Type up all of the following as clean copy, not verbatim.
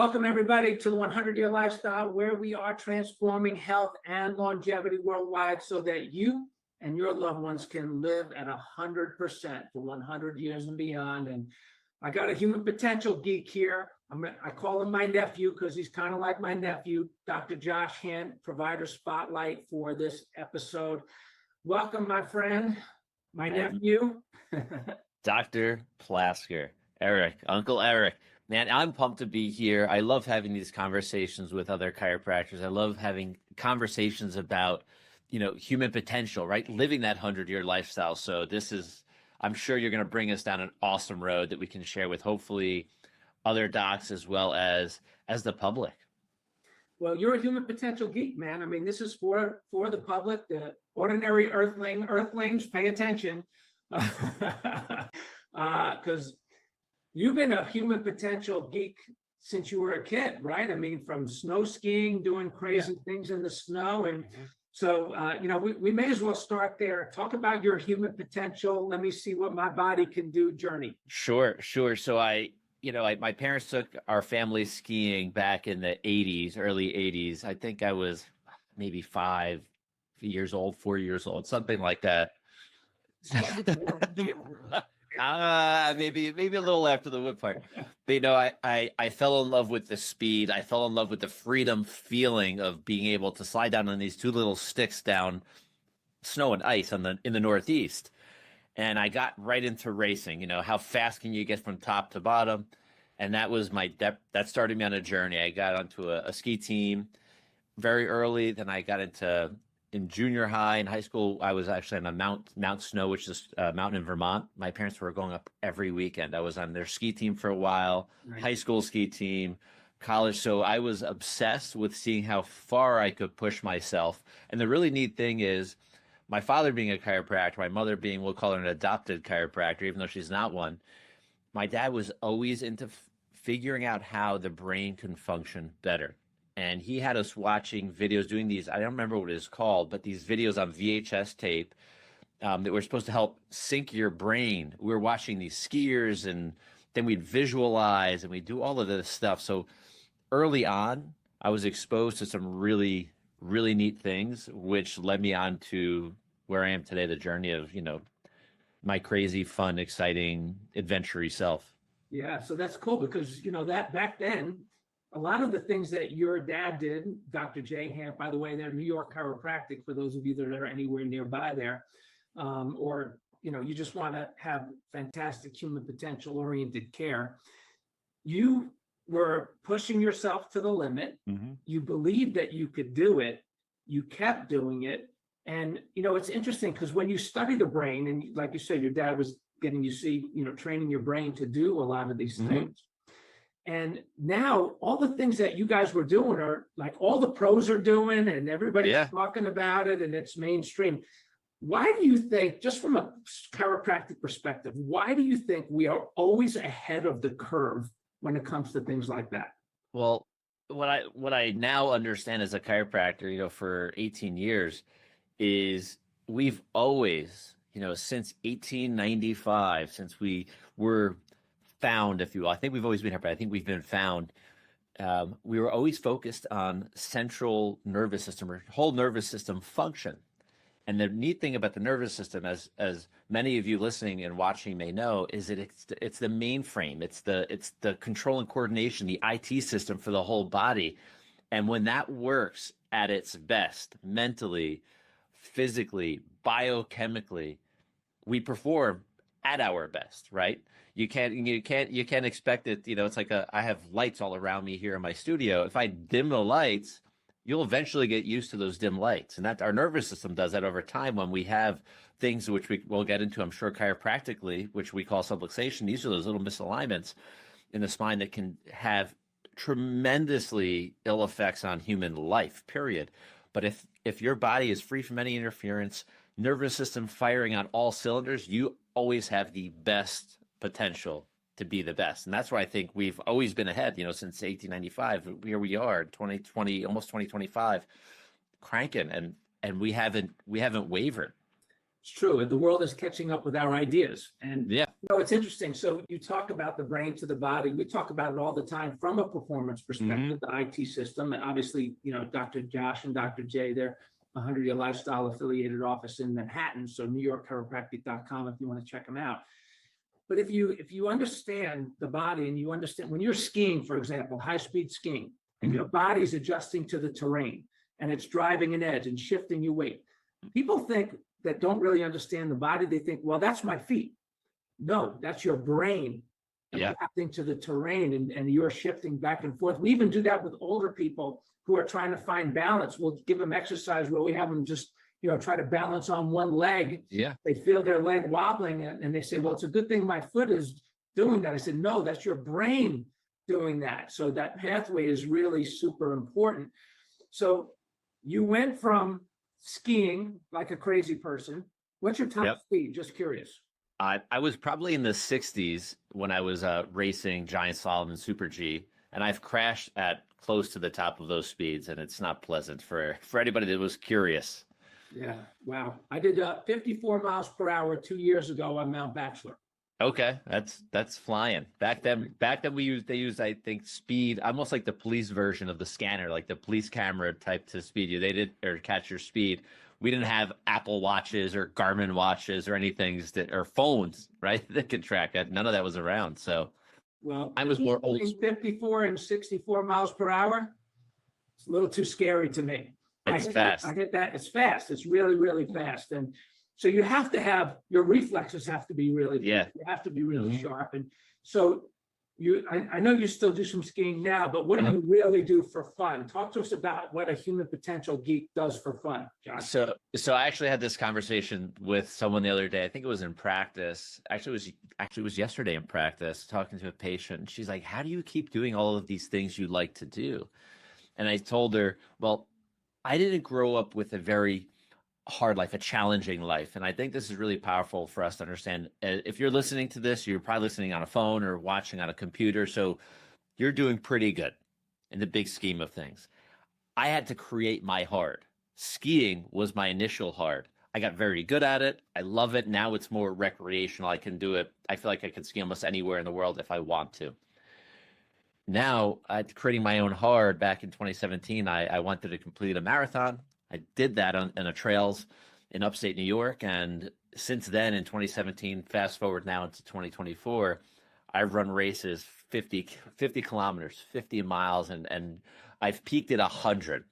Welcome, everybody, to the 100-Year Lifestyle, where we are transforming health and longevity worldwide so that you and your loved ones can live at 100% for 100 years and beyond. And I got a human potential geek here. I call him my nephew because he's kind of like my nephew, Dr. Josh Handt, provider spotlight for this episode. Welcome, my friend, my nephew. Dr. Plasker, Eric, Uncle Eric. Man, I'm pumped to be here. I love having these conversations with other chiropractors. I love having conversations about, human potential, right? Living that 100-year lifestyle. So I'm sure you're going to bring us down an awesome road that we can share with hopefully other docs as well as the public. Well, you're a human potential geek, man. I mean, this is for the public, the ordinary earthlings, pay attention. Because you've been a human potential geek since you were a kid, right? I mean, from snow skiing, doing crazy things in the snow. And so, we may as well start there. Talk about your human potential. Let me see what my body can do journey. Sure. So my parents took our family skiing back in the 80s, early 80s. I think I was maybe 5 years old, 4 years old, something like that. Maybe a little after the wood part. But I fell in love with the speed. I fell in love with the freedom feeling of being able to slide down on these two little sticks down snow and ice in the Northeast. And I got right into racing. How fast can you get from top to bottom? And that was that started me on a journey. I got onto a ski team very early. Then I got in junior high and high school. I was actually on a Mount Snow, which is a mountain in Vermont. My parents were going up every weekend. I was on their ski team for a while, right. High school ski team, college. So I was obsessed with seeing how far I could push myself. And the really neat thing is my father being a chiropractor, my mother being, we'll call her an adopted chiropractor, even though she's not one. My dad was always into figuring out how the brain can function better. And he had us watching videos, doing these, I don't remember what it is called, but these videos on VHS tape that were supposed to help sync your brain. We were watching these skiers, and then we'd visualize, and we'd do all of this stuff. So early on, I was exposed to some really, really neat things, which led me on to where I am today, the journey of, my crazy, fun, exciting, adventure-y self. Yeah, so that's cool because, that back then, a lot of the things that your dad did, Dr. J. Handt, by the way, they're New York Chiropractic, for those of you that are anywhere nearby there, or, you just want to have fantastic human potential oriented care. You were pushing yourself to the limit. Mm-hmm. You believed that you could do it. You kept doing it. And, it's interesting because when you study the brain, and like you said, your dad was getting you see, training your brain to do a lot of these mm-hmm. things. And now all the things that you guys were doing are like all the pros are doing and everybody's talking about it and it's mainstream. Why do you think, just from a chiropractic perspective, why do you think we are always ahead of the curve when it comes to things like that? Well, what I now understand as a chiropractor, for 18 years is we've always, since 1895, since we were found, if you will. I think we've always been here, but I think we've been found. We were always focused on central nervous system or whole nervous system function. And the neat thing about the nervous system, as many of you listening and watching may know, is that it's the mainframe. It's the control and coordination, the IT system for the whole body. And when that works at its best, mentally, physically, biochemically, we perform at our best, right? You can't expect it. It's like I have lights all around me here in my studio. If I dim the lights, you'll eventually get used to those dim lights. And that our nervous system does that over time when we have things which we will get into, I'm sure, chiropractically, which we call subluxation. These are those little misalignments in the spine that can have tremendously ill effects on human life, period. But if your body is free from any interference, nervous system firing on all cylinders, you always have the best potential to be the best. And that's why I think we've always been ahead, since 1895. Here we are, 2020, almost 2025, cranking, and we haven't wavered. It's true. The world is catching up with our ideas. And Yeah. it's interesting. So you talk about the brain to the body. We talk about it all the time from a performance perspective, the IT system. And obviously, Dr. Josh and Dr. Jay, they're 100-year lifestyle affiliated office in Manhattan. So NewYorkChiropractic.com if you want to check them out. But if you understand the body and you understand when you're skiing, for example, high-speed skiing, and your body's adjusting to the terrain and it's driving an edge and shifting your weight, people think that don't really understand the body, they think, well, that's my feet. No, that's your brain adapting to the terrain and you're shifting back and forth. We even do that with older people who are trying to find balance. We'll give them exercise where we have them just, try to balance on one leg. Yeah. They feel their leg wobbling and they say, well, it's a good thing my foot is doing that. I said, no, that's your brain doing that. So that pathway is really super important. So you went from skiing like a crazy person. What's your top speed? Just curious. I was probably in the 60s when I was racing Giant Slalom and Super G, and I've crashed at close to the top of those speeds, and it's not pleasant for anybody that was curious. Yeah, wow. I did 54 miles per hour 2 years ago on Mount Bachelor. Okay, that's flying. Back then they used I think speed, almost like the police version of the scanner, like the police camera type to speed you. They did or catch your speed. We didn't have Apple watches or Garmin watches or anything or phones, right? That could track that. None of that was around. So, well, I was more old. 54 and 64 miles per hour. It's a little too scary to me. It's fast. I get that. It's fast. It's really, really fast. And so you have to have your reflexes have to be really, you have to be really sharp. And so I know you still do some skiing now, but what do you really do for fun? Talk to us about what a human potential geek does for fun, Josh. So I actually had this conversation with someone the other day. I think it was in practice. Actually, it was yesterday in practice, talking to a patient. She's like, how do you keep doing all of these things you like to do? And I told her, well, I didn't grow up with a very hard life, a challenging life. And I think this is really powerful for us to understand. If you're listening to this, you're probably listening on a phone or watching on a computer. So you're doing pretty good in the big scheme of things. I had to create my hard. Skiing was my initial hard. I got very good at it. I love it. Now it's more recreational. I can do it. I feel like I can ski almost anywhere in the world if I want to. Now, creating my own hard back in 2017, I wanted to complete a marathon. I did that on the trails in upstate New York. And since then, in 2017, fast forward now into 2024, I've run races 50 kilometers, 50 miles, and I've peaked at 100.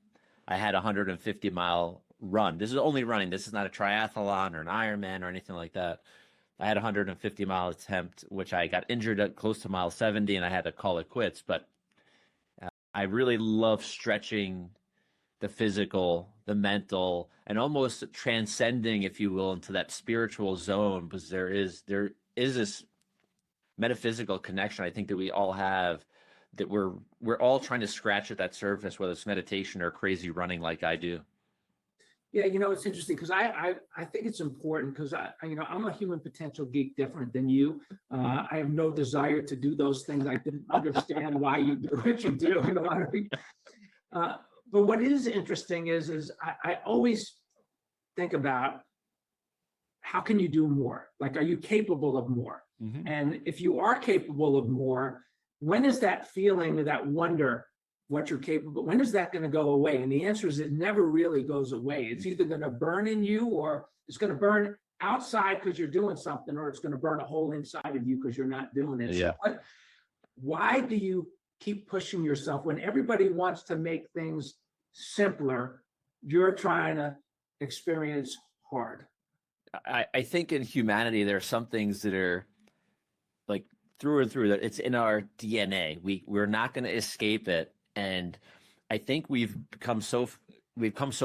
I had a 150-mile run. This is only running. This is not a triathlon or an Ironman or anything like that. I had a 150-mile attempt, which I got injured at close to mile 70, and I had to call it quits. But I really love stretching the physical, the mental, and almost transcending, if you will, into that spiritual zone, because there is this metaphysical connection I think that we all have, that we're all trying to scratch at that surface, whether it's meditation or crazy running like I do. Yeah, it's interesting because I think it's important because I'm a human potential geek different than you. I have no desire to do those things. I didn't understand why you do what you do. But what is interesting is I always think about how can you do more? Like, are you capable of more? Mm-hmm. And if you are capable of more, when is that feeling, that wonder, what you're capable, when is that going to go away? And the answer is it never really goes away. It's either going to burn in you or it's going to burn outside because you're doing something, or it's going to burn a hole inside of you because you're not doing it. Yeah. So why do you keep pushing yourself when everybody wants to make things simpler? You're trying to experience hard. I think in humanity, there are some things that are like through and through, that it's in our DNA. We're not going to escape it. And I think we've come so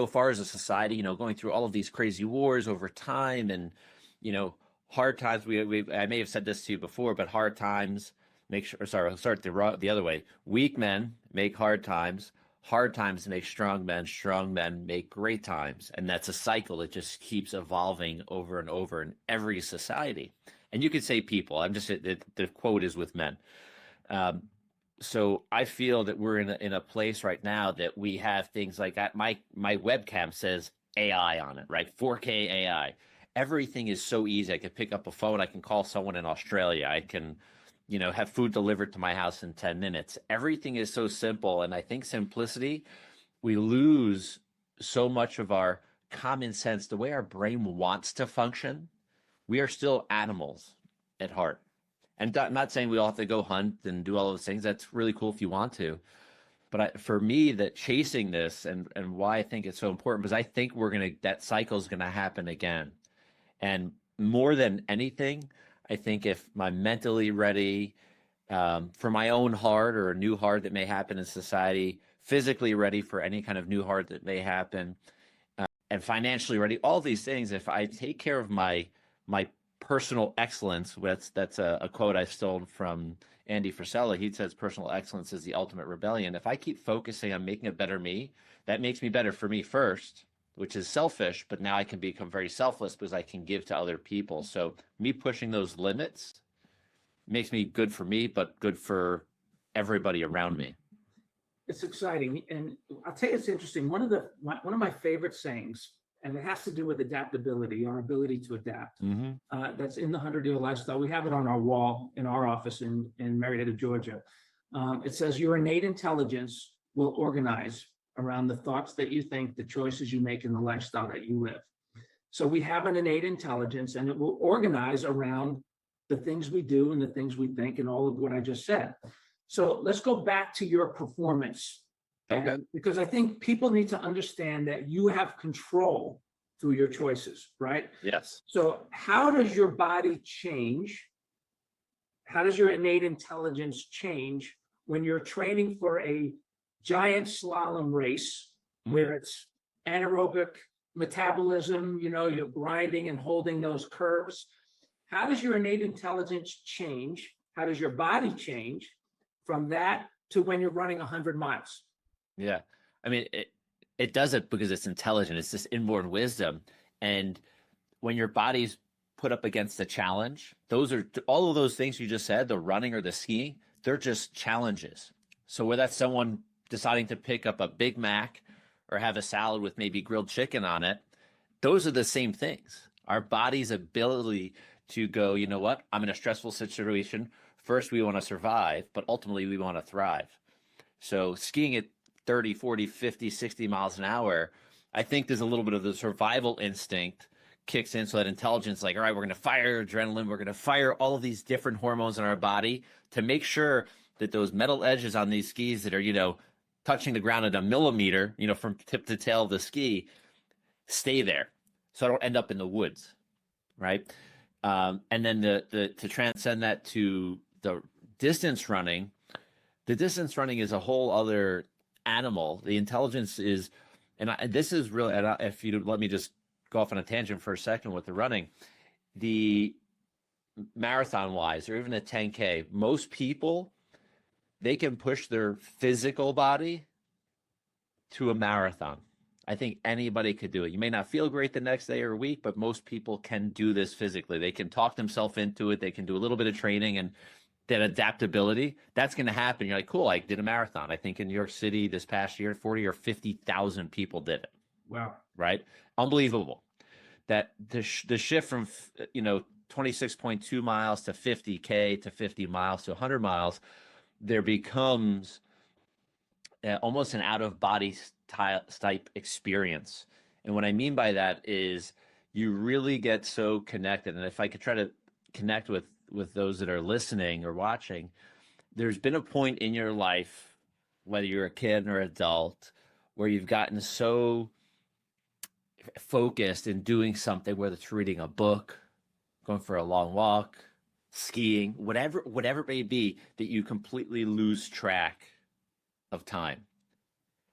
far as a society, going through all of these crazy wars over time, and hard times. I may have said this to you before, but hard times I'll start the other way. Weak men make hard times make strong men make great times, and that's a cycle that just keeps evolving over and over in every society. And you could say people. The quote is with men. So I feel that we're in a place right now that we have things like that. My webcam says AI on it, right? 4K AI. everything is so easy. I can pick up a phone. I can call someone in Australia. I can, have food delivered to my house in 10 minutes. Everything is so simple. And I think simplicity, we lose so much of our common sense, the way our brain wants to function. We are still animals at heart. And I'm not saying we all have to go hunt and do all those things. That's really cool if you want to. But for me, that chasing this and why I think it's so important, because I think that cycle is going to happen again. And more than anything, I think if I'm mentally ready for my own heart or a new heart that may happen in society, physically ready for any kind of new heart that may happen, and financially ready, all these things, if I take care of my personal excellence, that's a quote I stole from Andy Frisella. He says personal excellence is the ultimate rebellion. If I keep focusing on making a better me, that makes me better for me first, which is selfish, but now I can become very selfless because I can give to other people. So me pushing those limits makes me good for me, but good for everybody around me. It's exciting. And I'll tell you, it's interesting. One of my favorite sayings, and it has to do with adaptability, our ability to adapt. That's in the 100-Year Lifestyle. We have it on our wall in our office in Marietta, Georgia. It says your innate intelligence will organize around the thoughts that you think, the choices you make, and the lifestyle that you live. So we have an innate intelligence, and it will organize around the things we do and the things we think and all of what I just said. So let's go back to your performance. Okay. Because I think people need to understand that you have control through your choices, right? Yes. So how does your body change? How does your innate intelligence change when you're training for a giant slalom race where it's anaerobic metabolism, you're grinding and holding those curves? How does your innate intelligence change? How does your body change from that to when you're running 100 miles? Yeah. I mean, it does it because it's intelligent. It's this inborn wisdom. And when your body's put up against a challenge, those are all of those things you just said, the running or the skiing, they're just challenges. So whether that's someone deciding to pick up a Big Mac or have a salad with maybe grilled chicken on it, those are the same things. Our body's ability to go, you know what, I'm in a stressful situation. First, we want to survive, but ultimately we want to thrive. So skiing at 30, 40, 50, 60 miles an hour, I think there's a little bit of the survival instinct kicks in. So that intelligence, like, all right, we're going to fire adrenaline. We're going to fire all of these different hormones in our body to make sure that those metal edges on these skis that are, touching the ground at a millimeter, from tip to tail of the ski, stay there. So I don't end up in the woods. Right. And then to transcend that to the distance running is a whole other animal. The intelligence is, this is really, if you let me just go off on a tangent for a second with the running, the marathon wise, or even a 10K, most people, they can push their physical body to a marathon. I think anybody could do it. You may not feel great the next day or week, but most people can do this physically. They can talk themselves into it. They can do a little bit of training, and that adaptability, that's going to happen. You're like, cool, I did a marathon. I think in New York City this past year, 40 or 50,000 people did it. Wow. Right? Unbelievable. That the shift from, 26.2 miles to 50K to 50 miles to 100 miles, there becomes almost an out-of-body type experience. And what I mean by that is you really get so connected. And if I could try to connect with those that are listening or watching, there's been a point in your life, whether you're a kid or adult, where you've gotten so focused in doing something, whether it's reading a book, going for a long walk, skiing, whatever it may be, that you completely lose track of time.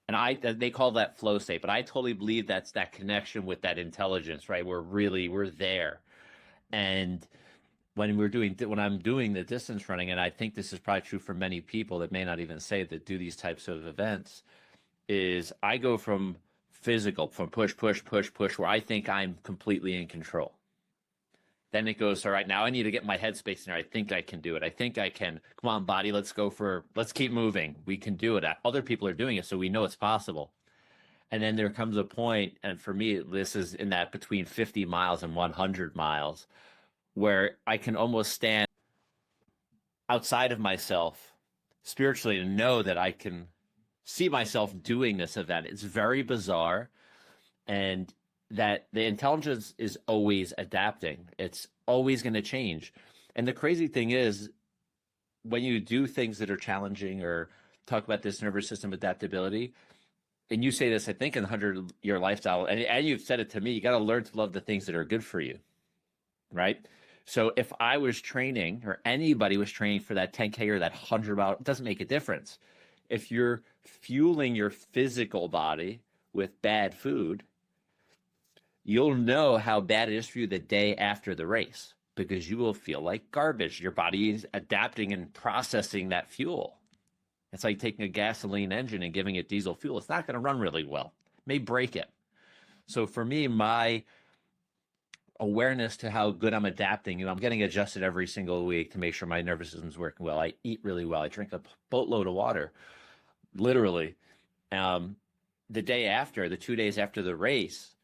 And they call that flow state, but I totally believe that's that connection with that intelligence, right? We're there. And when I'm doing the distance running, and I think this is probably true for many people that may not even say that do these types of events, is I go from physical, from push, where I think I'm completely in control. Then it goes, all right, now I need to get my headspace in there. I think I can do it. I think I can. Come on, body, let's keep moving. We can do it. Other people are doing it, so we know it's possible. And then there comes a point, and for me, this is in that between 50 miles and 100 miles, where I can almost stand outside of myself spiritually and know that I can see myself doing this event. It's very bizarre, and that the intelligence is always adapting. It's always going to change. And the crazy thing is, when you do things that are challenging or talk about this nervous system adaptability, and you say this, I think, in 100-year lifestyle, and you've said it to me, you got to learn to love the things that are good for you, right? So if I was training, or anybody was training for that 10K or that 100-mile, it doesn't make a difference. If you're fueling your physical body with bad food, you'll know how bad it is for you the day after the race, because you will feel like garbage. Your body is adapting and processing that fuel. It's like taking a gasoline engine and giving it diesel fuel. It's not going to run really well. It may break it. So for me, my awareness to how good I'm adapting, I'm getting adjusted every single week to make sure my nervous system's working well. I eat really well. I drink a boatload of water, literally. The day after, the 2 days after the race,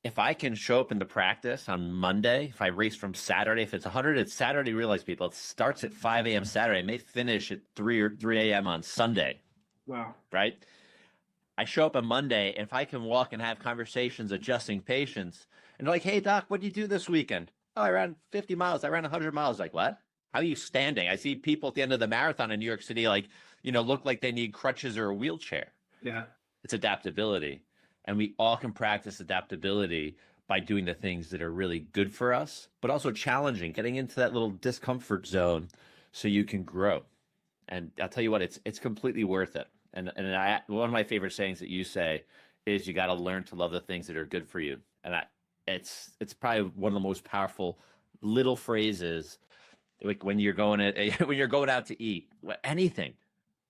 if I can show up in the practice on Monday, if I race from Saturday, if it's 100, it's Saturday, realize people, it starts at 5 a.m. Saturday, it may finish at 3 a.m. on Sunday. Wow. Right? I show up on Monday, and if I can walk and have conversations adjusting patients, and they're like, hey, doc, what did you do this weekend? Oh, I ran 50 miles. I ran 100 miles. Like, what? How are you standing? I see people at the end of the marathon in New York City, like, look like they need crutches or a wheelchair. Yeah. It's adaptability. And we all can practice adaptability by doing the things that are really good for us, but also challenging, getting into that little discomfort zone so you can grow. And I'll tell you what, it's completely worth it. And one of my favorite sayings that you say is, you got to learn to love the things that are good for you. And it's probably one of the most powerful little phrases, like when you're going out to eat, anything.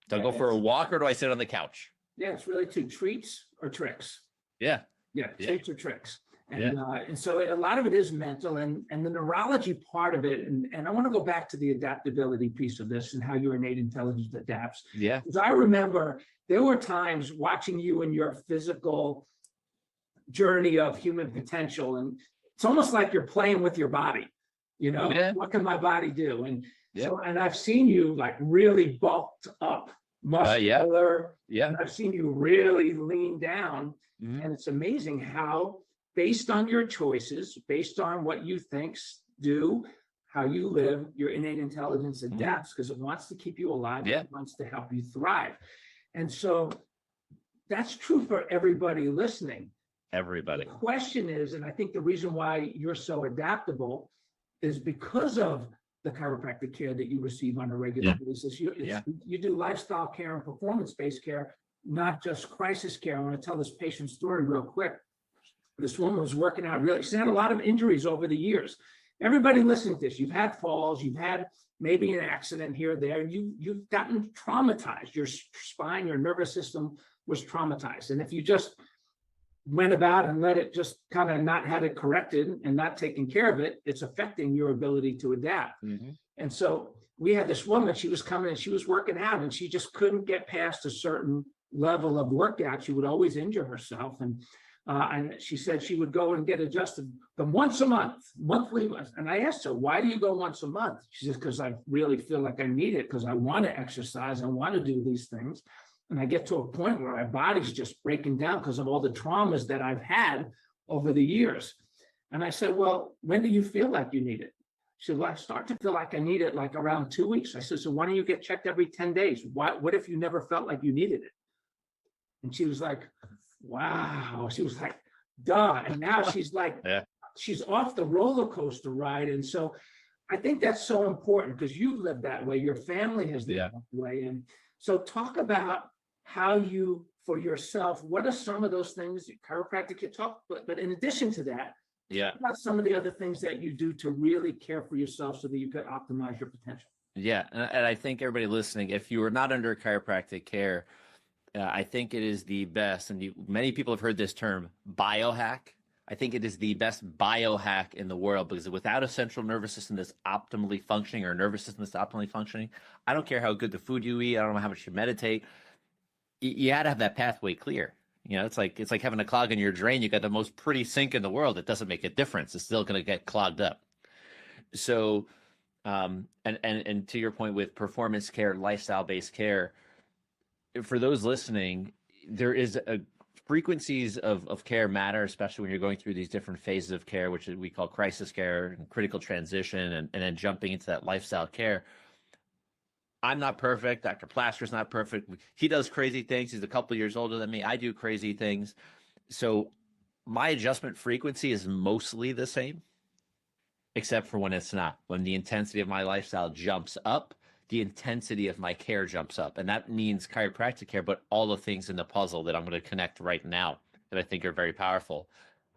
Do I go for a walk, or do I sit on the couch? Yeah, it's really two: treats or tricks. Yeah. Yeah, Yeah. treats or tricks. And so a lot of it is mental, and the neurology part of it. And I want to go back to the adaptability piece of this and how your innate intelligence adapts. Yeah. Because I remember there were times watching you in your physical journey of human potential, and it's almost like you're playing with your body. Yeah. What can my body do? And Yeah. so, and I've seen you like really bulked up, muscular. Yeah. And I've seen you really lean down. Mhm. And it's amazing how, based on your choices, based on what you think, do, how you live, your innate intelligence adapts, because it wants to keep you alive. Yeah. It wants to help you thrive. And so that's true for everybody listening. Everybody. The question is, and I think the reason why you're so adaptable is because of the chiropractic care that you receive on a regular basis. You do lifestyle care and performance-based care, not just crisis care. I want to tell this patient story real quick. This woman was working out really, she's had a lot of injuries over the years. Everybody listening to this, you've had falls, you've had maybe an accident here or there, and you've gotten traumatized. Your spine, your nervous system was traumatized. And if you just went about and let it just kind of not had it corrected and not taking care of it, it's affecting your ability to adapt. Mm-hmm. And so we had this woman, she was coming and she was working out, and she just couldn't get past a certain level of workout. She would always injure herself. And she said she would go and get adjusted once a month, monthly. And I asked her, why do you go once a month? She says, because I really feel like I need it, because I want to exercise, I want to do these things. And I get to a point where my body's just breaking down because of all the traumas that I've had over the years. And I said, well, when do you feel like you need it? She said, well, I start to feel like I need it like around 2 weeks. I said, so why don't you get checked every 10 days? What if you never felt like you needed it? And she was like, wow. She was like, duh. And now she's like, she's off the roller coaster ride. And so I think that's so important, because you've lived that way. Your family has lived that way. And so talk about how you, for yourself, what are some of those things chiropractic can talk, but in addition to that, about some of the other things that you do to really care for yourself so that you could optimize your potential. Yeah. And I think everybody listening, if you are not under chiropractic care, I think it is the best, and many people have heard this term, biohack. I think it is the best biohack in the world, because without a central nervous system that's optimally functioning, or a nervous system that's optimally functioning, I don't care how good the food you eat, I don't know how much you meditate, you got to have that pathway clear. You know, it's like having a clog in your drain. You got the most pretty sink in the world. It doesn't make a difference. It's still going to get clogged up. So, and to your point with performance care, lifestyle-based care, for those listening, there is a frequencies of care matter, especially when you're going through these different phases of care, which we call crisis care and critical transition, and then jumping into that lifestyle care. I'm not perfect. Dr. Plasker's not perfect. He does crazy things. He's a couple of years older than me. I do crazy things. So my adjustment frequency is mostly the same, except for when it's not. When the intensity of my lifestyle jumps up, the intensity of my care jumps up. And that means chiropractic care, but all the things in the puzzle that I'm going to connect right now that I think are very powerful.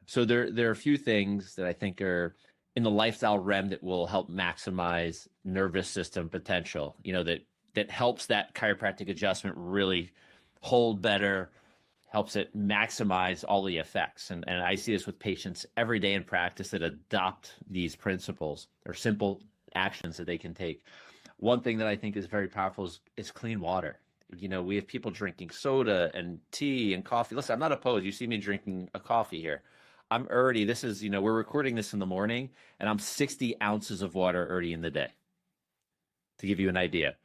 So there are a few things that I think are in the lifestyle realm that will help maximize nervous system potential, you know, that helps that chiropractic adjustment really hold better, helps it maximize all the effects. And I see this with patients every day in practice that adopt these principles or simple actions that they can take. One thing that I think is very powerful is clean water. You know, we have people drinking soda and tea and coffee. Listen, I'm not opposed. You see me drinking a coffee here. I'm already, this is, you know, we're recording this in the morning and I'm 60 ounces of water already in the day, to give you an idea.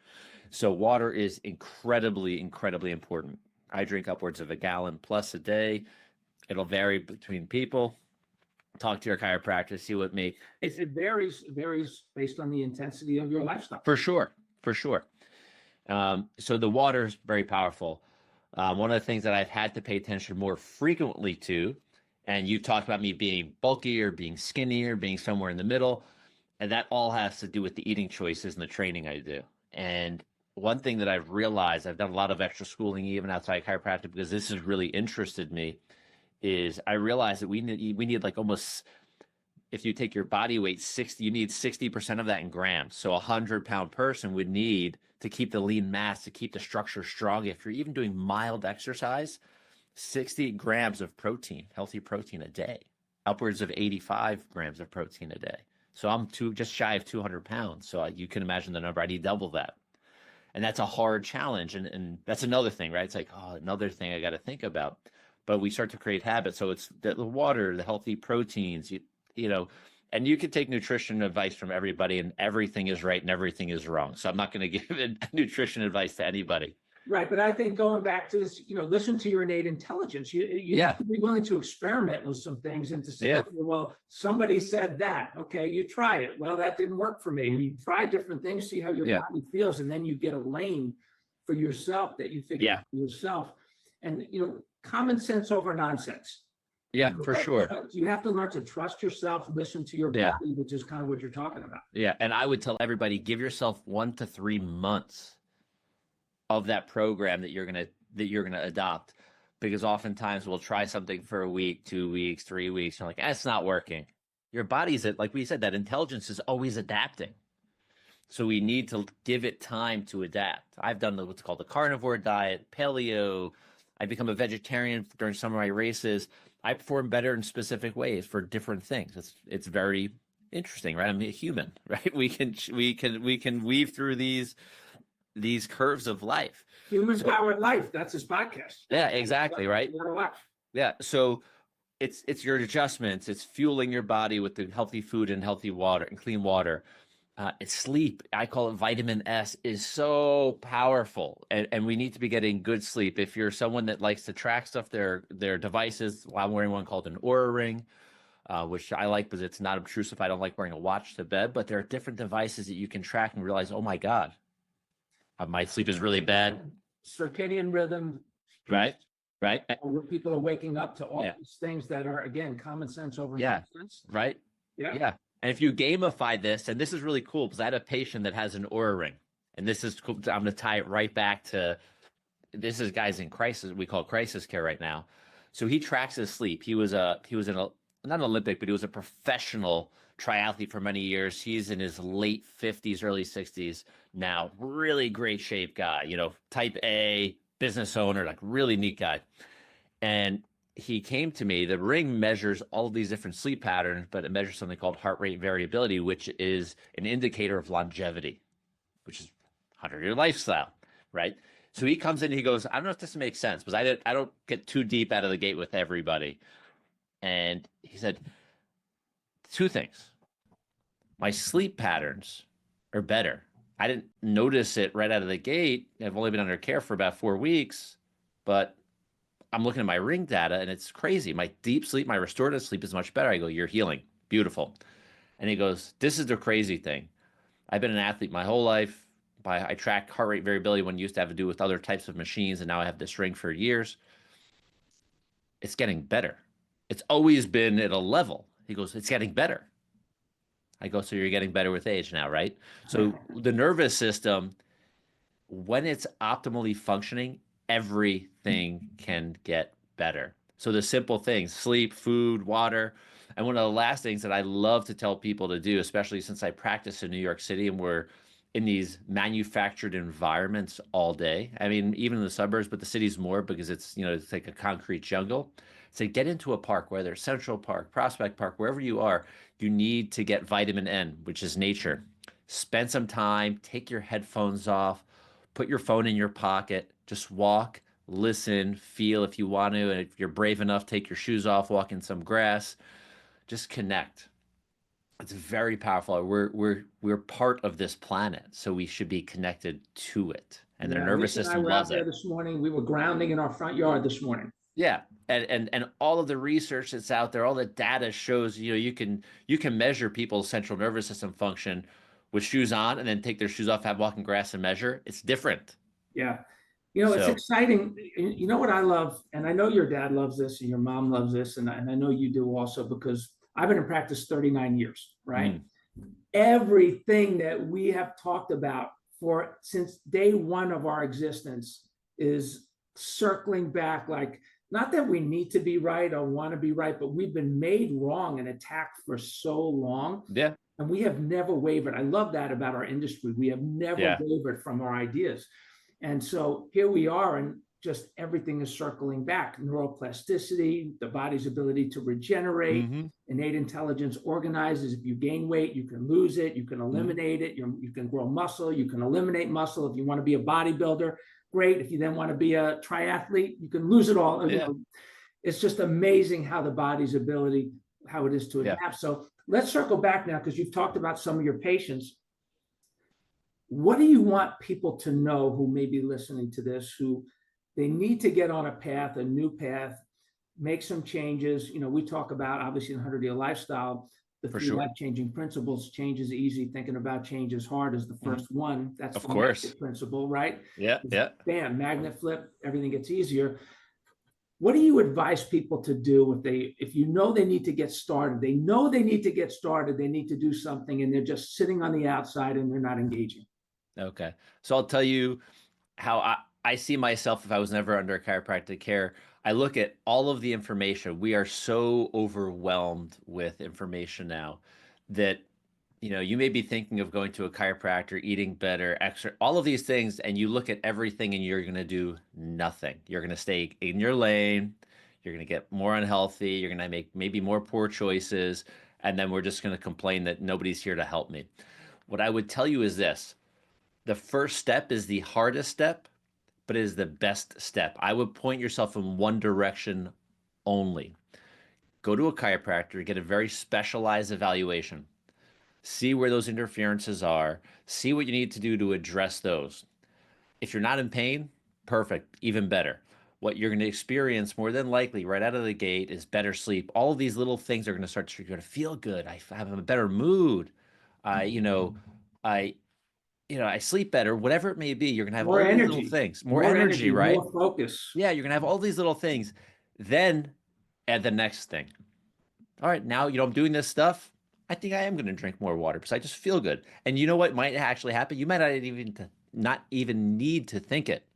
So water is incredibly, incredibly important. I drink upwards of a gallon plus a day. It'll vary between people. Talk to your chiropractor, see what me. It varies based on the intensity of your lifestyle. For sure, for sure. So the water is very powerful. One of the things that I've had to pay attention more frequently to, and you talked about me being bulkier, being skinnier, being somewhere in the middle, and that all has to do with the eating choices and the training I do. And one thing that I've realized, I've done a lot of extra schooling even outside chiropractic because this has really interested me, is I realized that we need like almost, if you take your body weight, you need 60% of that in grams. So a 100-pound person would need, to keep the lean mass, to keep the structure strong, if you're even doing mild exercise, 60 grams of protein, healthy protein a day, upwards of 85 grams of protein a day. So I'm just shy of 200 pounds. So you can imagine the number. I need double that. And that's a hard challenge. And that's another thing, right? It's like, oh, another thing I got to think about. But we start to create habits. So it's the water, the healthy proteins, you know, and you can take nutrition advice from everybody and everything is right and everything is wrong. So I'm not going to give nutrition advice to anybody. Right, but I think going back to this, you know, listen to your innate intelligence. You have to be willing to experiment with some things and to say, okay, well, somebody said that. Okay, you try it. Well, that didn't work for me. You try different things, see how your body feels, and then you get a lane for yourself that you figure out for yourself. And, you know, common sense over nonsense. Yeah, for sure. You have to learn to trust yourself, listen to your body, which is kind of what you're talking about. Yeah, and I would tell everybody, give yourself 1 to 3 months of that program that you're gonna adopt, because oftentimes we'll try something for a week, 2 weeks, 3 weeks. You're like, it's not working. Your body's, like we said, that intelligence is always adapting. So we need to give it time to adapt. I've done what's called the carnivore diet, paleo. I become a vegetarian during some of my races. I perform better in specific ways for different things. It's very interesting, right? I'm a human, right? We can weave through these curves of life. Human powered life. That's his podcast. Yeah, exactly. Right. Yeah. So it's your adjustments. It's fueling your body with the healthy food and healthy water and clean water. It's sleep. I call it vitamin S, is so powerful. And we need to be getting good sleep. If you're someone that likes to track stuff, their devices, I'm wearing one called an Oura Ring, which I like because it's not obtrusive. I don't like wearing a watch to bed, but there are different devices that you can track and realize, oh my God, my sleep is really bad. Circadian rhythm. Right. Where people are waking up to all these things that are, again, common sense over nonsense. Right. Yeah. And if you gamify this, and this is really cool because I had a patient that has an Oura Ring, and this is cool. I'm going to tie it right back to, this is guys in crisis. We call crisis care right now. So he tracks his sleep. He was not an Olympic, but he was a professional triathlete for many years. He's in his late 50s, early 60s now. Really great shape guy, you know, type A, business owner, like really neat guy. And he came to me. The ring measures all of these different sleep patterns, but it measures something called heart rate variability, which is an indicator of longevity, which is 100-year lifestyle, right? So he comes in, he goes, I don't know if this makes sense, because I don't get too deep out of the gate with everybody. And he said, two things. My sleep patterns are better. I didn't notice it right out of the gate. I've only been under care for about 4 weeks, but I'm looking at my ring data and it's crazy. My deep sleep, my restorative sleep is much better. I go, you're healing. Beautiful. And he goes, this is the crazy thing. I've been an athlete my whole life. I track heart rate variability when I used to have to do with other types of machines, and now I have this ring for years. It's getting better. It's always been at a level. He goes, it's getting better. I go, so you're getting better with age now, right? So the nervous system, when it's optimally functioning, everything can get better. So the simple things, sleep, food, water. And one of the last things that I love to tell people to do, especially since I practice in New York City and we're in these manufactured environments all day. I mean, even in the suburbs, but the city's more because it's, it's like a concrete jungle. So get into a park, whether it's Central Park, Prospect Park, wherever you are, you need to get vitamin N, which is nature. Spend some time, take your headphones off, put your phone in your pocket, just walk, listen, feel if you want to. And if you're brave enough, take your shoes off, walk in some grass, just connect. It's very powerful. We're part of this planet, so we should be connected to it. And their nervous Lisa and I system were out loves there it. this morning. We were grounding in our front yard this morning. Yeah. And all of the research that's out there, all the data shows, you can measure people's central nervous system function with shoes on and then take their shoes off, have walking grass and measure. It's different. Yeah. It's So exciting. You know what I love, and I know your dad loves this and your mom loves this, and I know you do also, because I've been in practice 39 years, right? Everything that we have talked about since day one of our existence is circling back, like, not that we need to be right or want to be right, but we've been made wrong and attacked for so long. yeah. And we have never wavered. I love that about our industry. We have never Yeah. wavered from our ideas. And so here we are, and just everything is circling back. Neuroplasticity, the body's ability to regenerate, innate intelligence organizes. If you gain weight, you can lose it, you can eliminate it, you can grow muscle, you can eliminate muscle. If you want to be a bodybuilder, great. If you then want to be a triathlete, you can lose it all. Yeah. It's just amazing how the body's ability, how it is to adapt. Yeah. So let's circle back now, because you've talked about some of your patients. What do you want people to know who may be listening to this, who they need to get on a path, a new path, make some changes? We talk about, obviously, in 100-Year Lifestyle, the three life-changing principles. Change is easy. Thinking about change is hard is the first one. That's the magnet principle, right? Yeah. Yeah. Bam, magnet flip, everything gets easier. What do you advise people to do if they need to get started? They know they need to get started. They need to do something, and they're just sitting on the outside and they're not engaging. Okay. So I'll tell you how I see myself if I was never under chiropractic care. I look at all of the information. We are so overwhelmed with information now that, you may be thinking of going to a chiropractor, eating better, extra, all of these things, and you look at everything and you're going to do nothing. You're going to stay in your lane. You're going to get more unhealthy. You're going to make maybe more poor choices. And then we're just going to complain that nobody's here to help me. What I would tell you is this. The first step is the hardest step, but it is the best step. I would point yourself in one direction only. Go to a chiropractor, get a very specialized evaluation. See where those interferences are. See what you need to do to address those. If you're not in pain, perfect, even better. What you're going to experience more than likely right out of the gate is better sleep. All of these little things are going to start to, you're going to feel good. I have a better mood. I sleep better, whatever it may be. You're going to have more all energy. These little things, more energy, right? More focus. Yeah, you're going to have all these little things. Then add the next thing. All right, now, I'm doing this stuff. I think I am going to drink more water because I just feel good. And you know what might actually happen? You might not even need to think it.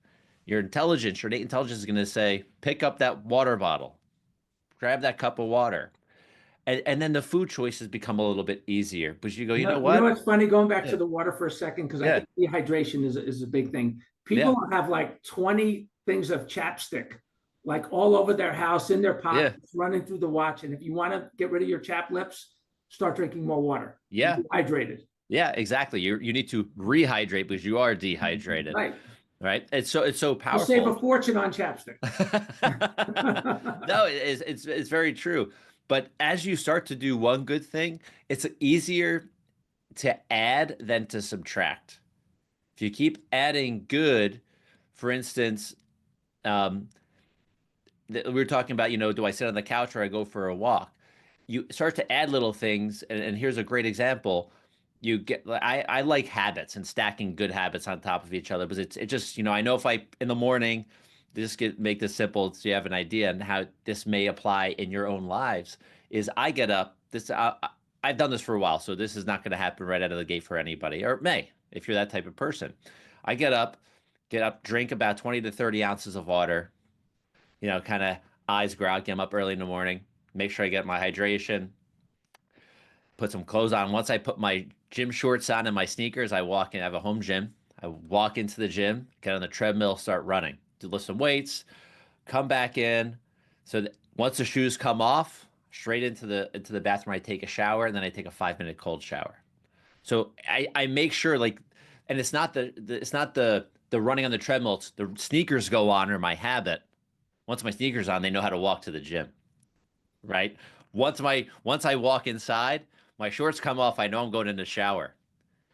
Your intelligence, your innate intelligence is going to say, pick up that water bottle, grab that cup of water. And then the food choices become a little bit easier. But you go, you know what? You know what's funny? Going back to the water for a second, because I think dehydration is a big thing. People have like 20 things of chapstick, like all over their house, in their pockets, running through the watch. And if you want to get rid of your chapped lips, start drinking more water. Yeah. Be hydrated. Yeah, exactly. You need to rehydrate because you are dehydrated. Right. right? It's so You'll save a powerful. fortune on chapstick. No, it's very true. But as you start to do one good thing, it's easier to add than to subtract. If you keep adding good, for instance, um, we were talking about, do I sit on the couch or I go for a walk? You start to add little things, and here's a great example. I like habits and stacking good habits on top of each other, but it just, I know if I in the morning, make this simple so you have an idea and how this may apply in your own lives. Is I get up, I've done this for a while, so this is not going to happen right out of the gate for anybody, or it may if you're that type of person. I get up, drink about 20 to 30 ounces of water, kind of eyes groggy. I'm up early in the morning, make sure I get my hydration, put some clothes on. Once I put my gym shorts on and my sneakers, I walk in. I have a home gym. I walk into the gym, get on the treadmill, start running, do lift some weights, come back in. So once the shoes come off, straight into the bathroom, I take a shower, and then I take a 5 minute cold shower. So I make sure, like, and it's not the running on the treadmill. It's the sneakers go on, or my habit. Once my sneakers on, they know how to walk to the gym, right? Once I walk inside, my shorts come off, I know I'm going in the shower.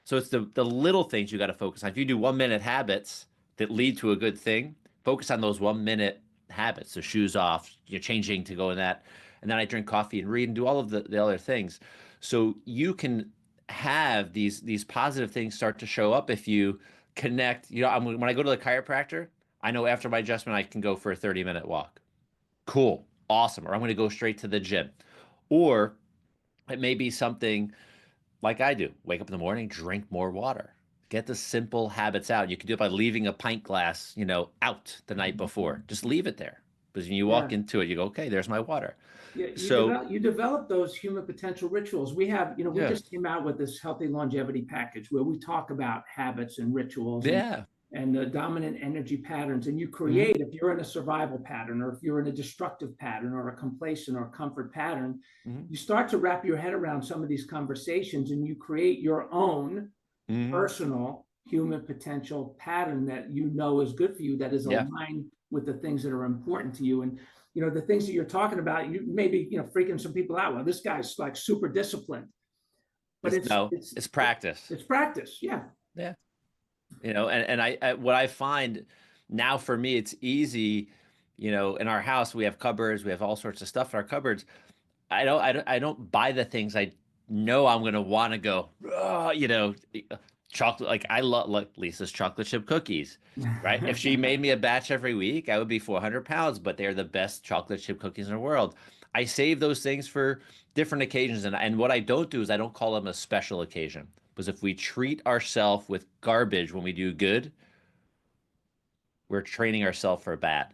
So it's the little things you got to focus on. If you do 1 minute habits that lead to a good thing, focus on those 1 minute habits. The shoes off, you're changing to go in that, and then I drink coffee and read and do all of the other things. So you can have these positive things start to show up if you connect. When I go to the chiropractor, I know after my adjustment I can go for a 30-minute walk. Cool, awesome. Or I'm going to go straight to the gym. Or it may be something like I do. Wake up in the morning, drink more water. Get the simple habits out. You can do it by leaving a pint glass, out the night before. Just leave it there. Because when you walk Yeah. into it, you go, okay, there's my water. Yeah, So, you develop those human potential rituals. We have, we yeah, just came out with this healthy longevity package where we talk about habits and rituals yeah. and the dominant energy patterns. And you Hmm. create, if you're in a survival pattern, or if you're in a destructive pattern, or a complacent or comfort pattern, Hmm. you start to wrap your head around some of these conversations, and you create your own Hmm. personal human potential pattern that is good for you, that is Yeah. aligned with the things that are important to you. And the things that you're talking about, you maybe freaking some people out. Well, this guy's like super disciplined, but No, it's practice. it's practice. Yeah. Yeah. And I what I find now for me, it's easy. In our house, we have cupboards, we have all sorts of stuff in our cupboards. I don't buy the things I know I'm gonna want to go. Chocolate. Like I love like Lisa's chocolate chip cookies, right? If she made me a batch every week, I would be 400 pounds. But they're the best chocolate chip cookies in the world. I save those things for different occasions, and what I don't do is I don't call them a special occasion. Because if we treat ourselves with garbage when we do good, we're training ourselves for bad,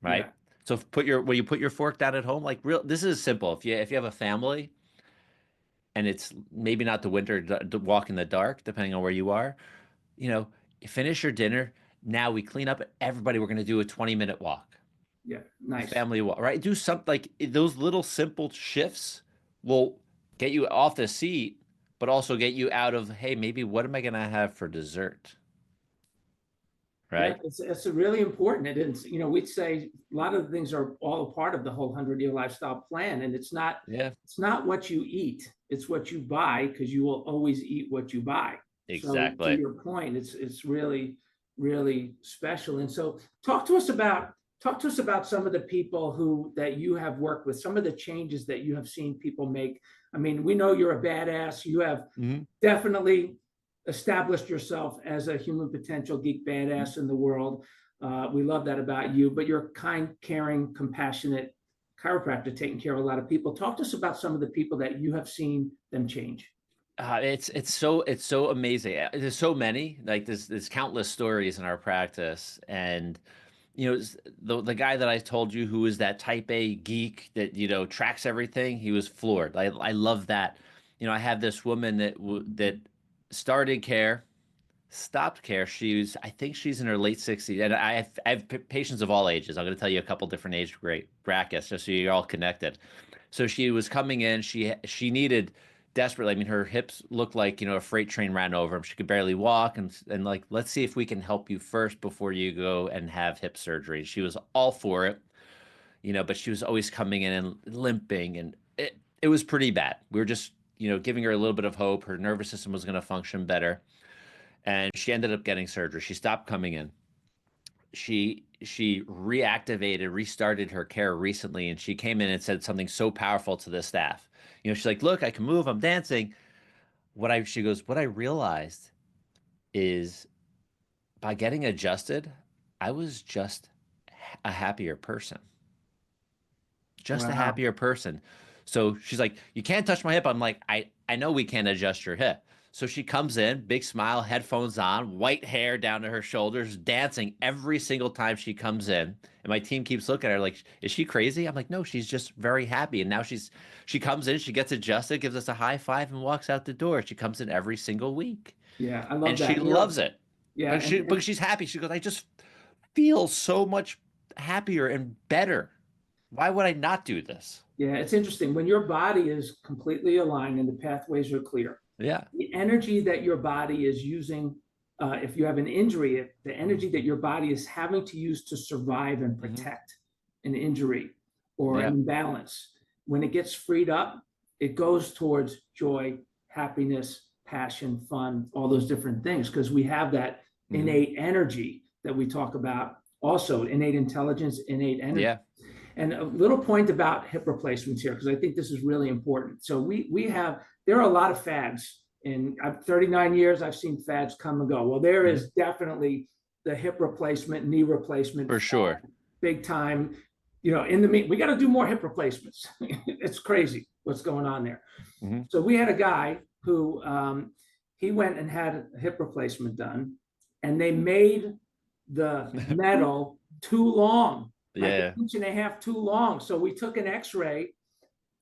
right? Yeah. So when you put your fork down at home, like this is simple. If you have a family and it's maybe not the winter to walk in the dark, depending on where you are, you know, you finish your dinner. Now we clean up. Everybody, we're going to do a 20-minute walk, Yeah. a Nice. family walk, right? Do something like those little simple shifts will get you off the seat, but also get you out of, hey, maybe what am I going to have for dessert, Yeah, right? it's really important. It is, we'd say a lot of the things are all a part of the whole 100-year lifestyle plan. And Yeah, it's not what you eat, it's what you buy, because you will always eat what you buy. So to exactly. your point, it's really, really special. And so talk to us about some of the people that you have worked with, some of the changes that you have seen people make. I mean, we know you're a badass. You have Hmm. definitely established yourself as a human potential geek badass in the world. We love that about you, but you're kind, caring, compassionate chiropractor taking care of a lot of people. Talk to us about some of the people that you have seen them change. It's so amazing. There's so many, like there's countless stories in our practice, and the guy that I told you who is that type A geek that tracks everything. He was floored. I love that. I have this woman that started care, stopped care. I think she's in her late 60s, and I have patients of all ages. I'm going to tell you a couple different age brackets just so you're all connected. So she was coming in. She needed desperately. I mean, her hips looked like, a freight train ran over them. She could barely walk, and like, let's see if we can help you first before you go and have hip surgery. She was all for it, but she was always coming in and limping, and it was pretty bad. We were just, giving her a little bit of hope. Her nervous system was going to function better, and she ended up getting surgery. She stopped coming in. She reactivated, restarted her care recently, and she came in and said something so powerful to the staff. She's like, "Look, I can move. I'm dancing." She goes, "What I realized is by getting adjusted, I was just a happier person. Just a Wow. happier person." So she's like, "You can't touch my hip." I'm like, I know we can't adjust your hip." So she comes in, big smile, headphones on, white hair down to her shoulders, dancing every single time she comes in. And my team keeps looking at her like, "Is she crazy?" I'm like, "No, she's just very happy." And now she comes in, she gets adjusted, gives us a high five, and walks out the door. She comes in every single week. Yeah, I And love she that. loves it. Yeah, Because she's happy. She goes, "I just feel so much happier and better. Why would I not do this?" yeah, it's interesting. When your body is completely aligned and the pathways are clear, Yeah. the energy that your body is using, if you have an injury, the energy that your body is having to use to survive and Hmm. protect an injury or an Yeah. imbalance, when it gets freed up, it goes towards joy, happiness, passion, fun, all those different things, because we have that Hmm. innate energy that we talk about, also innate intelligence, innate energy. Yeah. And a little point about hip replacements here, because I think this is really important. So there are a lot of fads. In 39 years, I've seen fads come and go. Well, there Hmm. is definitely the hip replacement, knee replacement, For sure. big time. We got to do more hip replacements. It's crazy what's going on there. Hmm. So we had a guy who he went and had a hip replacement done, and they made the metal too long, like an Yeah. inch and a half too long. So we took an X-ray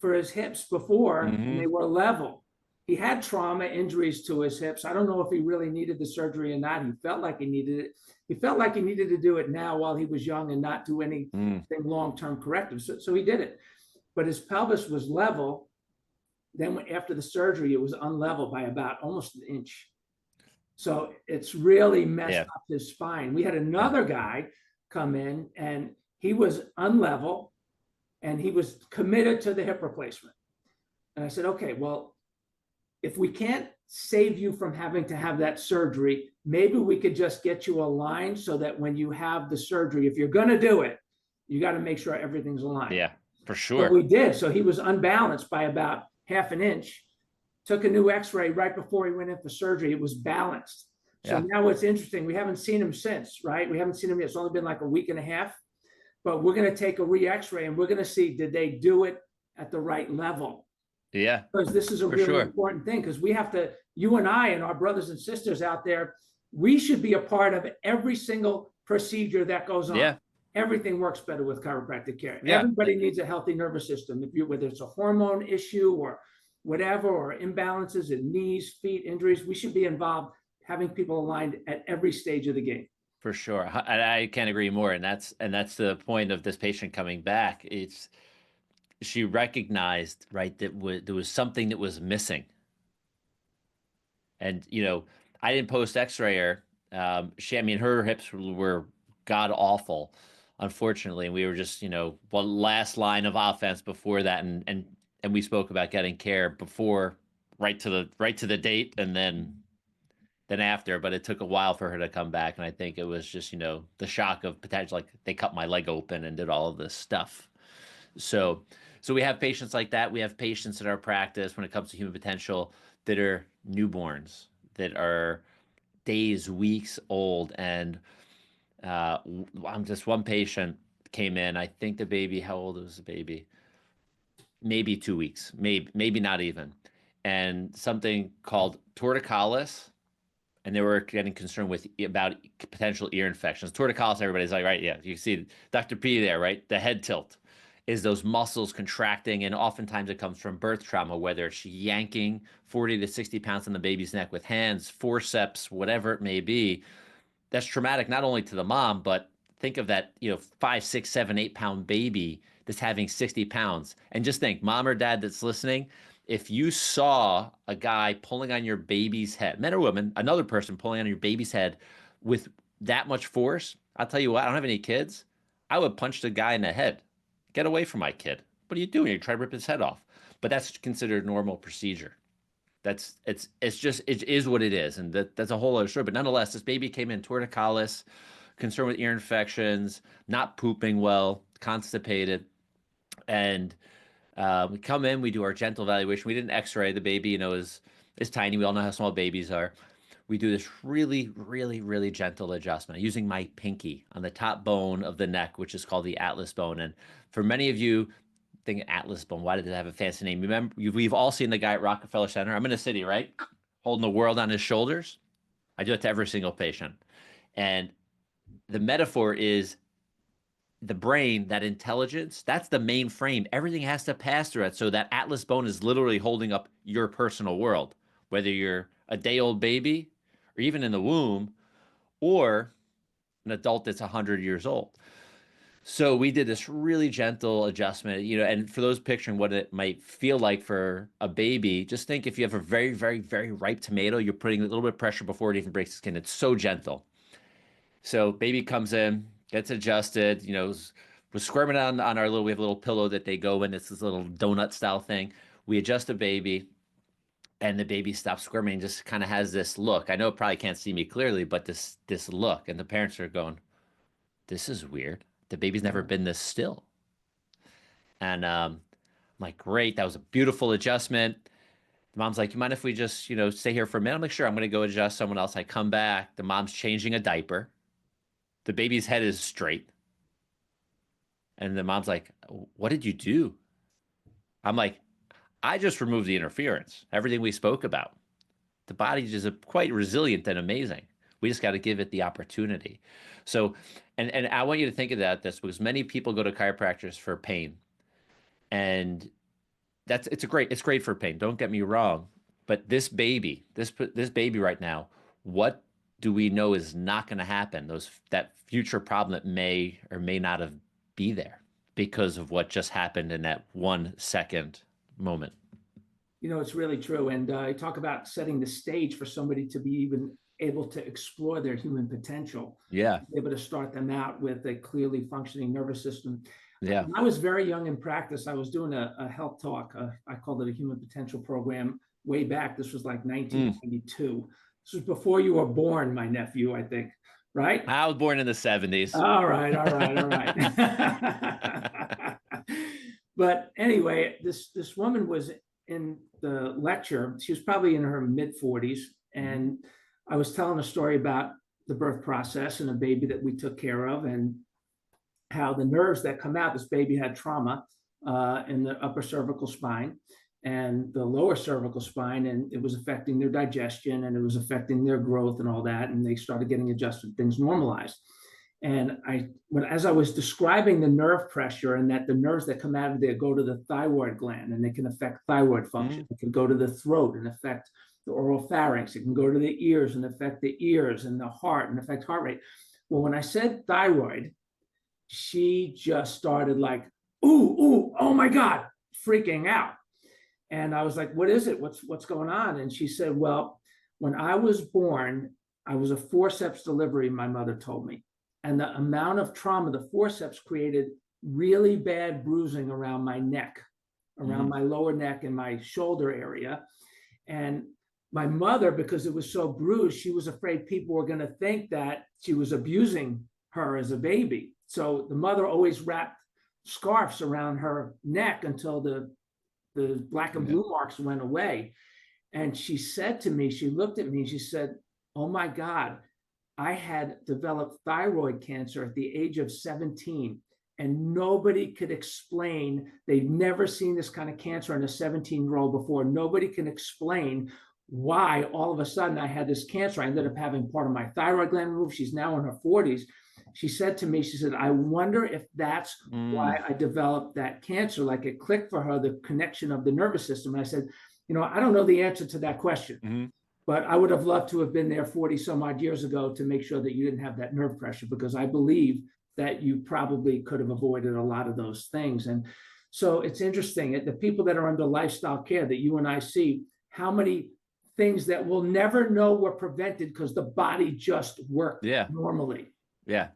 for his hips before, and they Hmm. were level. He had trauma injuries to his hips. I don't know if he really needed the surgery or not. He felt like he needed it. He felt like he needed to do it now while he was young and not do anything Mm. long-term corrective. So he did it. But his pelvis was level. Then after the surgery, it was unlevel by about almost an inch. So it's really messed Yeah. up his spine. We had Yeah. another guy come in and he was unlevel and he was committed to the hip replacement. And I said, okay, well, if we can't save you from having to have that surgery, maybe we could just get you aligned so that when you have the surgery, if you're going to do it, you got to make sure everything's aligned. Yeah. For But sure. we did. So he was unbalanced by about half an inch. Took a new X-ray right before he went in for surgery. It was balanced. So Yeah. now what's interesting, we haven't seen him since, right? We haven't seen him yet. It's only been like a week and a half, but we're going to take a re-X-ray and we're going to see, did they do it at the right level? Yeah. Because this is a For really sure. important thing, because we have to, you and I and our brothers and sisters out there, we should be a part of every single procedure that goes on. Yeah. Everything works better with chiropractic care. Yeah. Everybody needs a healthy nervous system. Whether it's a hormone issue or whatever, or imbalances in knees, feet, injuries, we should be involved, having people aligned at every stage of the game. For sure. I can't agree more. And that's the point of this patient coming back. She recognized, right, that there was something that was missing. And, I didn't post X-ray her. I mean, her hips were god awful, unfortunately. And we were just, one last line of offense before that. And we spoke about getting care before, right to the date. And then after, but it took a while for her to come back. And I think it was just, the shock of potential, like they cut my leg open and did all of this stuff. So, so we have patients like that. We have patients in our practice when it comes to human potential that are newborns, that are days, weeks old. And I'm just one patient came in. I think the baby, how old was the baby? Maybe 2 weeks, maybe not even. And something called torticollis, and they were getting concerned about potential ear infections. Torticollis, everybody's like, right, yeah, you see Dr. P there, right? The head tilt is those muscles contracting, and oftentimes it comes from birth trauma, whether it's yanking 40 to 60 pounds on the baby's neck with hands, forceps, whatever it may be. That's traumatic not only to the mom, but think of that, 5, 6, 7, 8 pound baby that's having 60 pounds. And just think, mom or dad that's listening, if you saw a guy pulling on your baby's head, man or woman, another person pulling on your baby's head with that much force, I'll tell you what, I don't have any kids. I would punch the guy in the head. Get away from my kid. What are you doing? You're trying to rip his head off. But that's considered normal procedure. It's just it is what it is, and that's a whole other story. But nonetheless, this baby came in torticollis, concerned with ear infections, not pooping well, constipated, and we come in, we do our gentle evaluation. We didn't X-ray the baby, is tiny. We all know how small babies are. We do this really, really, really gentle adjustment using my pinky on the top bone of the neck, which is called the atlas bone. And for many of you, think atlas bone. Why did it have a fancy name? Remember, we've all seen the guy at Rockefeller Center. I'm in a city, right? Holding the world on his shoulders. I do it to every single patient. And the metaphor is the brain, that intelligence, that's the main frame. Everything has to pass through it. So that atlas bone is literally holding up your personal world, whether you're a day-old baby or even in the womb or an adult that's 100 years old. So we did this really gentle adjustment, and for those picturing what it might feel like for a baby, just think if you have a very, very, very ripe tomato, you're putting a little bit of pressure before it even breaks the skin. It's so gentle. So baby comes in, gets adjusted, was squirming on our we have a little pillow that they go in. It's this little donut style thing. We adjust the baby and the baby stops squirming and just kind of has this look. I know it probably can't see me clearly, but this look, and the parents are going, this is weird. The baby's never been this still. And I'm like, great, that was a beautiful adjustment. The mom's like, you mind if we just, stay here for a minute? I'm like, sure, I'm going to go adjust someone else. I come back. The mom's changing a diaper. The baby's head is straight. And the mom's like, what did you do? I'm like, I just removed the interference, everything we spoke about. The body is quite resilient and amazing. We just got to give it the opportunity. So, and I want you to think about this because many people go to chiropractors for pain. And it's great for pain. Don't get me wrong. But this baby right now, what do we know is not going to happen? That future problem that may or may not have be there because of what just happened in that 1 second moment. It's really true. And I talk about setting the stage for somebody to be even able to explore their human potential. Yeah. Able to start them out with a clearly functioning nervous system. Yeah. When I was very young in practice, I was doing a health talk. I called it a human potential program way back. This was like 1992. This was before you were born, my nephew, I think, right? I was born in the 70s. All right. But anyway, this woman was in the lecture. She was probably in her mid-40s. And I was telling a story about the birth process and a baby that we took care of and how the nerves that come out, this baby had trauma in the upper cervical spine and the lower cervical spine, and it was affecting their digestion and it was affecting their growth and all that. And they started getting adjusted, things normalized. And as I was describing the nerve pressure and that the nerves that come out of there go to the thyroid gland and they can affect thyroid function, it can go to the throat and affect the oral pharynx, it can go to the ears and affect the ears and the heart and affect heart rate. Well, when I said thyroid, she just started like, ooh, oh my God, freaking out. And I was like, what is it? What's going on? And she said, well, when I was born, I was a forceps delivery, my mother told me. And the amount of trauma, the forceps created really bad bruising around my neck, around my lower neck and my shoulder area. And my mother, because it was so bruised, she was afraid people were going to think that she was abusing her as a baby. So the mother always wrapped scarves around her neck until the black and blue marks went away. And she said to me, she looked at me and she said, oh my God, I had developed thyroid cancer at the age of 17 and nobody could explain. They'd never seen this kind of cancer in a 17-year-old before. Nobody can explain why all of a sudden I had this cancer. I ended up having part of my thyroid gland removed. She's now in her 40s. She said to me, she said, I wonder if that's why I developed that cancer. Like it clicked for her, the connection of the nervous system. And I said, I don't know the answer to that question, but I would have loved to have been there 40 some odd years ago to make sure that you didn't have that nerve pressure, because I believe that you probably could have avoided a lot of those things. And So it's interesting, the people that are under lifestyle care that you and I see, how many things that we'll never know were prevented because the body just worked normally. Yeah.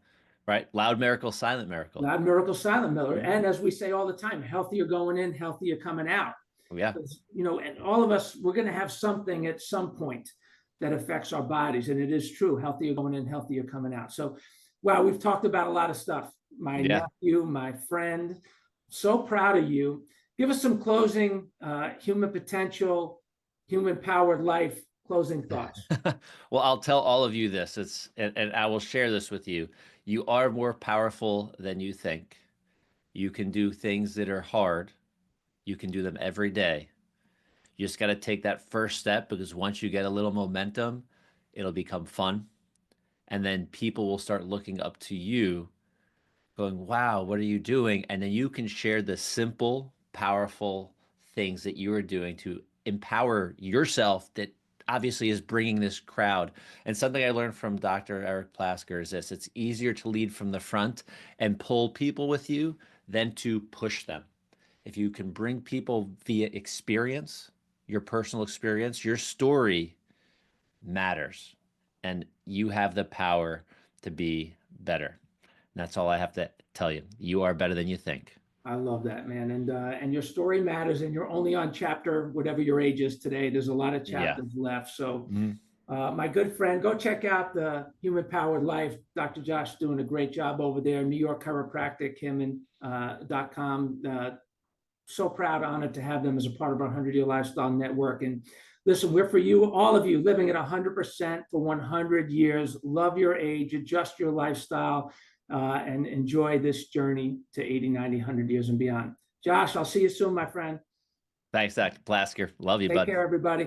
Right. Loud miracle, silent miracle. Loud miracle, silent miracle. And as we say all the time, healthier going in, healthier coming out. Yeah. You know, and all of us, we're going to have something at some point that affects our bodies. And it is true, healthier going in, healthier coming out. So, wow, we've talked about a lot of stuff. My nephew, my friend, so proud of you. Give us some closing human potential, human powered life, closing thoughts. Well, I'll tell all of you this, and I will share this with you. You are more powerful than you think. You can do things that are hard. You can do them every day. You just got to take that first step, because once you get a little momentum, it'll become fun. And then people will start looking up to you going, wow, what are you doing? And then you can share the simple, powerful things that you are doing to empower yourself that obviously is bringing this crowd. And something I learned from Dr. Eric Plasker is this: it's easier to lead from the front and pull people with you than to push them. If you can bring people via experience, your personal experience, your story matters, and you have the power to be better. And that's all I have to tell you. You are better than you think. I love that, man. And your story matters, and you're only on chapter, whatever your age is today. There's a lot of chapters left. So my good friend, go check out the Human Powered Life. Dr. Josh doing a great job over there. New York Chiropractic, him and .com. So proud, honored to have them as a part of our 100-year lifestyle network. And listen, we're for you, all of you, living at 100% for 100 years. Love your age, adjust your lifestyle, and enjoy this journey to 80, 90, 100 years and beyond. Josh, I'll see you soon, my friend. Thanks, Dr. Plasker. Love you, bud. Take care, everybody.